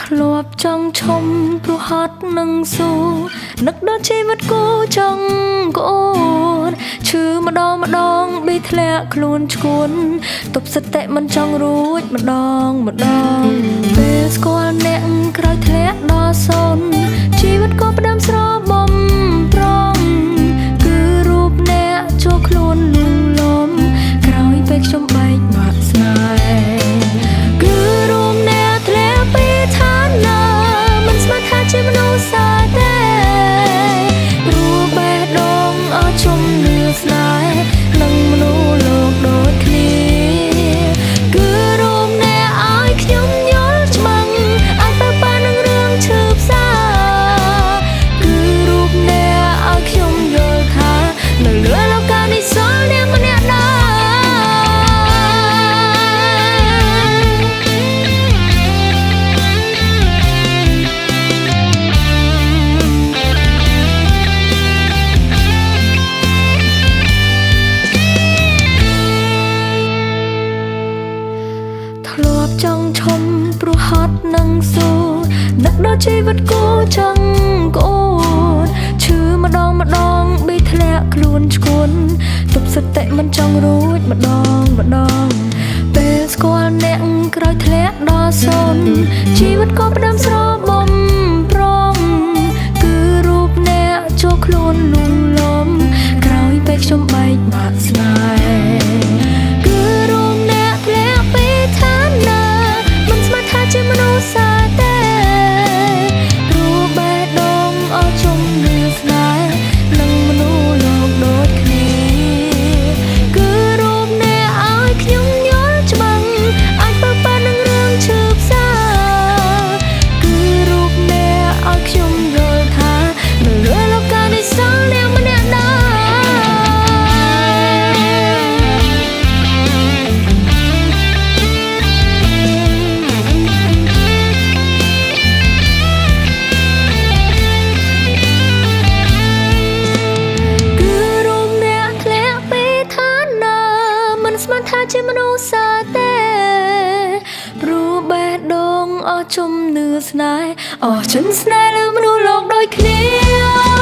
ធ្លាប់ចង់ឈុំព្រោះហត់នឹងស៊ូនឹកដល់ជីវិតគូចង់កូនឈឺម្ដងបេធ្លាក់ខ្លួនឈួនទប់សតិមិនចង់រួចម្ដងពេលស្គាល់អ្នកក្រោយធ្លាក់ដល់សូន្យជីវិតក៏ផ្ដើមស្របំប្រងគឺរូបអ្នកចូលខ្លួនលូលំក្រោយពេលខ្ញុំបែកបាក់ស្នេហ៍គឺរូបអ្នកធ្លាក់ពីឋានៈមិនស្មានថាជាមនុស្សសាទេព្រោះបេះដូងអស់ជំនឿស្នេហ៍នឹងមនុស្សលោកដូចគ្នាគឺរូបអ្នកឲ្យខ្ញុំយល់ច្បាស់អាចទៅបាននឹងរឿងឈឺផ្សាគឺរូបអ្នកឲ្យខ្ញុំយល់ថានៅលើโลกនេះសល់អ្នកម្នាក់ណាធ្លាប់ចង់ឈុំព្រោះហត់នឹងស៊ូនឹកដល់ជីវិតគូចង់កូនឈឺម្ដងបេធ្លាក់ខ្លួនឈួនទប់សតិមិនចង់រួចម្ដងពេលស្គាល់អ្នកក្រោយធ្លាក់ដល់សូន្យជីវិតក៏ផ្ដើមស្របំប្រងគឺរូបអ្នកចូលខ្លួនលូលំក្រោយពេលខ្ញុំបែកបាក់ស្នេហ៍គឺរូបអ្នកធ្លាក់ពីឋានៈមិនស្មានថាជាមនុស្សសាទេព្រោះបេះដូងអស់ជំនឿស្នេហ៍នឹងមនុស្សលោកដូចគ្នាគឺរូបអ្នកឲ្យខ្ញុំយល់ច្បាស់អាចទៅបាននឹងរឿងឈឺផ្សាគឺរូបអ្នកឲ្យខ្ញុំយល់ថានៅលើโลกនេះសល់អ្នកម្នាក់ណាស្មានថាជាមនុស្សសាទេព្រោះបេះដូងអស់ជំនឿស្នេហ៍អស់ចិនស្នេហ៍លើមនុស្សលោកដូចគ្នា